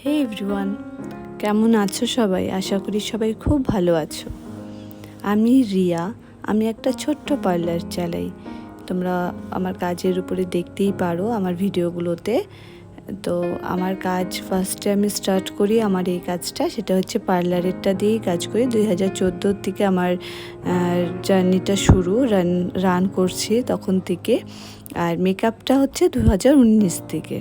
হে everyone, কেমন আছো সবাই? আশা করি সবাই খুব ভালো আছো। আমি রিয়া, আমি একটা ছোট্ট পার্লার চালাই। তোমরা আমার কাজের উপরে দেখতেই পারো আমার ভিডিওগুলোতে। তো আমার কাজ ফার্স্টে আমি স্টার্ট করি আমার এই কাজটা, সেটা হচ্ছে পার্লারেরটা দিয়েই কাজ করি। 2014 থেকে আমার জার্নিটা শুরু, রান করছি তখন থেকে। আর মেকআপটা হচ্ছে 2019 থেকে।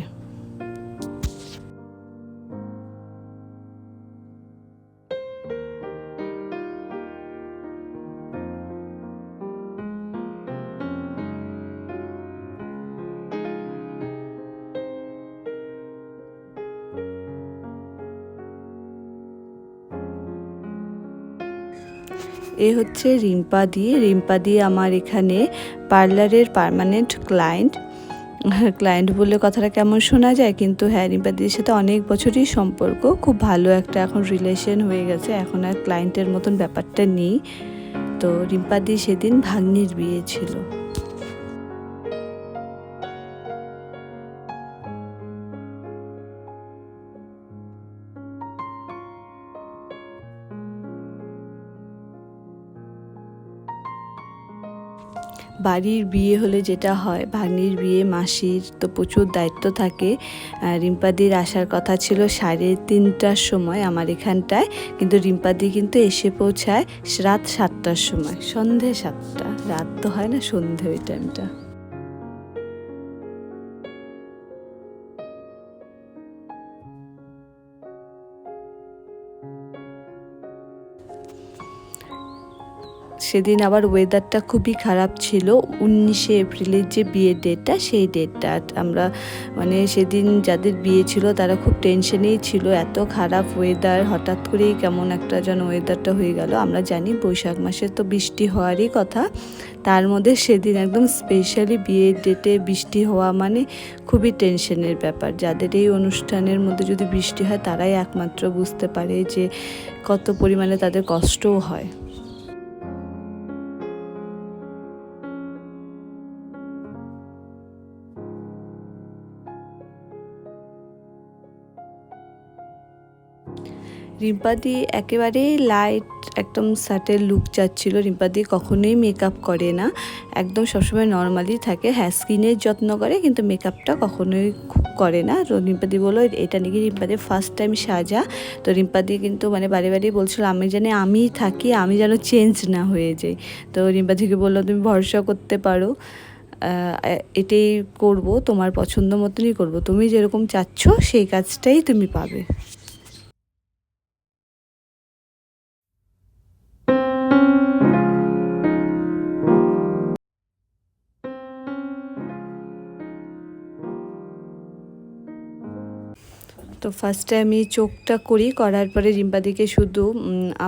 এ হচ্ছে রিম্পা দি আমার এখানে পার্লারের পার্মানেন্ট ক্লায়েন্ট। ক্লায়েন্ট বললে কথাটা কেমন শোনা যায়, কিন্তু হ্যাঁ, রিম্পাদির সাথে অনেক বছরই সম্পর্ক, খুব ভালো একটা এখন রিলেশন হয়ে গেছে। এখন আর ক্লায়েন্টের মতন ব্যাপারটা নেই। তো রিম্পাদি সেদিন ভাগ্নির বিয়ে ছিল। বাড়ির বিয়ে হলে যেটা হয়, ভাগ্নির বিয়ে মাসির তো প্রচুর দায়িত্ব থাকে। রিম্পাদির আসার কথা ছিল 3:30টার সময় আমার এখানটায়, কিন্তু রিম্পাদি কিন্তু এসে পৌঁছায় রাত 7টার সময়, সন্ধে 7টা। রাত তো হয় না, সন্ধে ওই টাইমটা। সেদিন আবার ওয়েদারটা খুবই খারাপ ছিল। 19শে এপ্রিলের যে বিয়ের ডেটটা, সেই ডেটটা আমরা মানে সেদিন যাদের বিয়ে ছিল তারা খুব টেনশনেই ছিল। এত খারাপ ওয়েদার, হঠাৎ করেই কেমন একটা যেন ওয়েদারটা হয়ে গেল। আমরা জানি বৈশাখ মাসে তো বৃষ্টি হওয়ারই কথা, তার মধ্যে সেদিন একদম স্পেশালি বিয়ের ডেটে বৃষ্টি হওয়া মানে খুবই টেনশনের ব্যাপার। যাদের এই অনুষ্ঠানের মধ্যে যদি বৃষ্টি হয় তারাই একমাত্র বুঝতে পারে যে কত পরিমাণে তাদের কষ্টও হয়। রিম্পাদি একেবারেই লাইট, একদম সাটেল লুক চাচ্ছিল। রিম্পাদি কখনোই মেকআপ করে না, একদম সবসময় নর্মালি থাকে। হ্যাঁ, স্কিনের যত্ন করে, কিন্তু মেকআপটা কখনোই খুব করে না। তো রিম্পাদি বললো এটা নাকি রিম্পাদির ফার্স্ট টাইম সাজা। তো রিম্পাদি কিন্তু মানে বারে বারে বলছিল আমি জানি আমি থাকি, আমি যেন চেঞ্জ না হয়ে যাই। তো রিম্পাদিকে বললো তুমি ভরসা করতে পারো, এটাই করব, তোমার পছন্দ মতনই করব, তুমি যেরকম চাচ্ছ সেই কাজটাই তুমি পাবে। তো ফার্স্টে আমি চোখটা করার পরে রিম্পাদিকে শুধু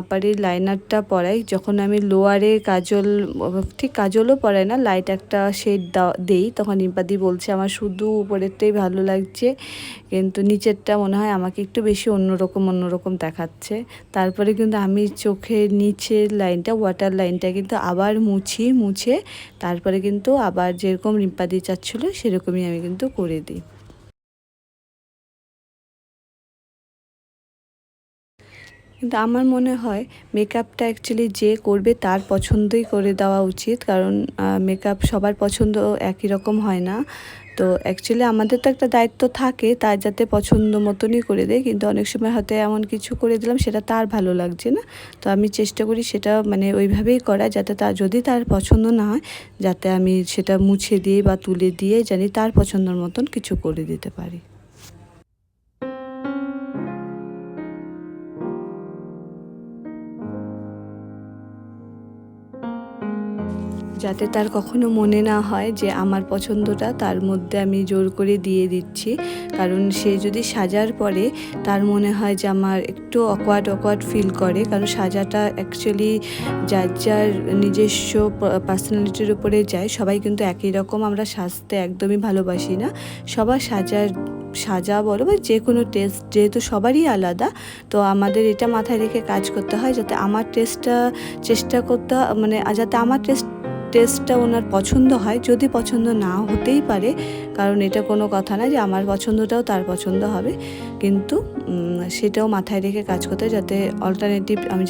আপারের লাইনারটা পরাই। যখন আমি লোয়ারে কাজল, ঠিক কাজলও পরাই না, লাইট একটা শেড দেই, তখন রিম্পাদি বলছে আমার শুধু উপরেরটাই ভালো লাগছে, কিন্তু নিচেরটা মনে হয় আমাকে একটু বেশি অন্যরকম দেখাচ্ছে। তারপরে কিন্তু আমি চোখের নিচের লাইনটা, ওয়াটার লাইনটা কিন্তু আবার মুছে তারপরে কিন্তু আবার যেরকম রিম্পাদি চাচ্ছিলো সেরকমই আমি কিন্তু করে দিই। কিন্তু আমার মনে হয় মেকআপটা অ্যাকচুয়ালি যে করবে তার পছন্দই করে দেওয়া উচিত, কারণ মেকআপ সবার পছন্দ একই রকম হয় না। তো অ্যাকচুয়ালি আমাদের তো একটা দায়িত্ব থাকে তার যাতে পছন্দ মতনই করে দেয়, কিন্তু অনেক সময় হয়তো এমন কিছু করে দিলাম সেটা তার ভালো লাগছে না। তো আমি চেষ্টা করি সেটা মানে ওইভাবেই করা, যাতে তার যদি তার পছন্দ না হয়, যাতে আমি সেটা মুছে দিয়ে বা তুলে দিয়ে জানি তার পছন্দের মতন কিছু করে দিতে পারি। যাতে তার কখনো মনে না হয় যে আমার পছন্দটা তার মধ্যে আমি জোর করে দিয়ে দিচ্ছি। কারণ সে যদি সাজার পরে তার মনে হয় যে আমার একটু অকওয়ার্ড ফিল করে, কারণ সাজাটা অ্যাকচুয়ালি যার নিজস্ব পার্সোনালিটির উপরে যায়। সবাই কিন্তু একই রকম আমরা সাজতে একদমই ভালোবাসি না। সবার সাজা বলো বা যে কোনো টেস্ট যেহেতু সবারই আলাদা, তো আমাদের এটা মাথায় রেখে কাজ করতে হয় যাতে আমার চেষ্টা করতে মানে যাতে আমার টেস্ট টেস্টটা ওনার পছন্দ হয়, যদি পছন্দ না হতেই পারে, কারণ এটা কোনো কথা না যে আমার পছন্দটাও তার পছন্দ হবে, কিন্তু সেটাও মাথায় রেখে কাজ করতে, যাতে অল্টারনেটিভ আমি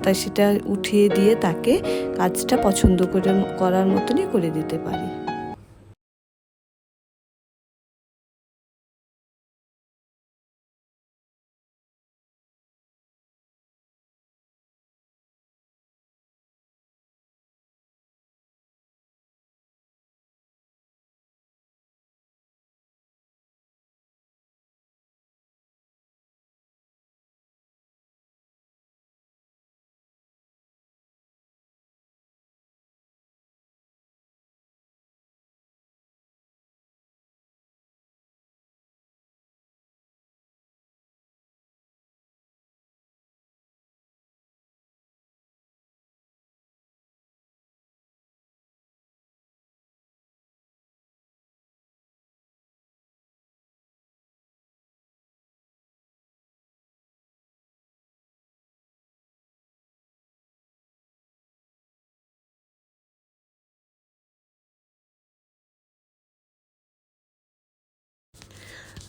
তাই সেটা উঠিয়ে দিয়ে তাকে কাজটা পছন্দ করার মতনই করে দিতে পারি।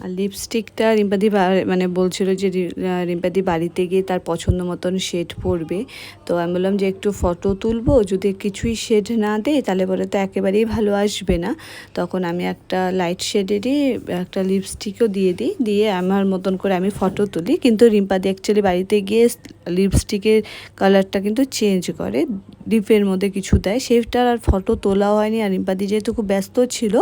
আর লিপস্টিকটা রিম্পাদি মানে বলছিল যে রিম্পাদি বাড়িতে গিয়ে তার পছন্দ মতন শেড পরবে, তো আমি বললাম যে একটু ফটো তুলবো, যদি কিছুই শেড না দেয় তাহলে পরে তো একেবারেই ভালো আসবে না। তখন আমি একটা লাইট শেডেরই একটা লিপস্টিকও দিয়ে আমার মতন করে আমি ফটো তুলি, কিন্তু রিম্পাদি অ্যাকচুয়ালি বাড়িতে গিয়ে লিপস্টিকের কালারটা কিন্তু চেঞ্জ করে, ডিপের মধ্যে কিছু দেয়, সেটার আর ফটো তোলাও হয়নি। আর রিম্পাদি যেহেতু খুব ব্যস্ত ছিল,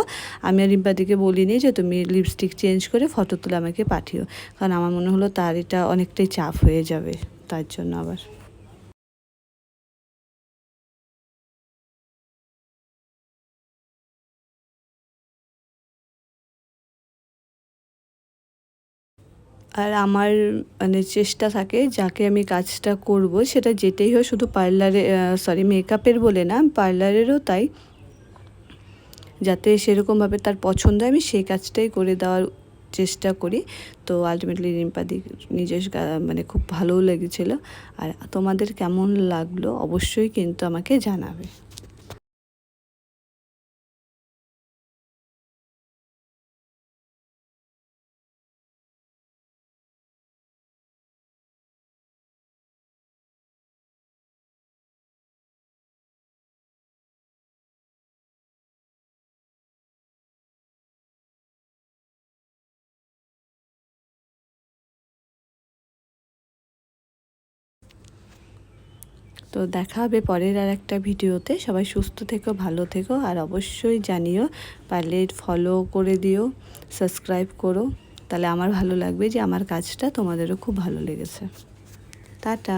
আমি আর রিম্পাদিকে বলিনি যে তুমি লিপস্টিক চেঞ্জ করে ফটো তুলে আমাকে পাঠিও, কারণ আমার মনে হলো তার এটা অনেকটাই চাপ হয়ে যাবে, তার জন্য আবার। আর আমার মানে চেষ্টা থাকে যাকে আমি কাজটা করব সেটা যেটাই হয়, শুধু পার্লারে মেকআপের বলে না, পার্লারেরও তাই, যাতে সেরকমভাবে তার পছন্দ হয় আমি সেই কাজটাই করে দেওয়ার চেষ্টা করি। তো আলটিমেটলি রিম্পাদি নিজের মানে খুব ভালোও লেগেছিলো। আর তোমাদের কেমন লাগলো অবশ্যই কিন্তু আমাকে জানাবে। তো দেখা হবে পরের আর একটা ভিডিওতে। সবাই সুস্থ থেকো, ভালো থেকো, আর অবশ্যই জানিও, পারলে ফলো করে দিও, সাবস্ক্রাইব করো, তাহলে আমার ভালো লাগবে যে আমার কাজটা তোমাদেরও খুব ভালো লেগেছে। টাটা।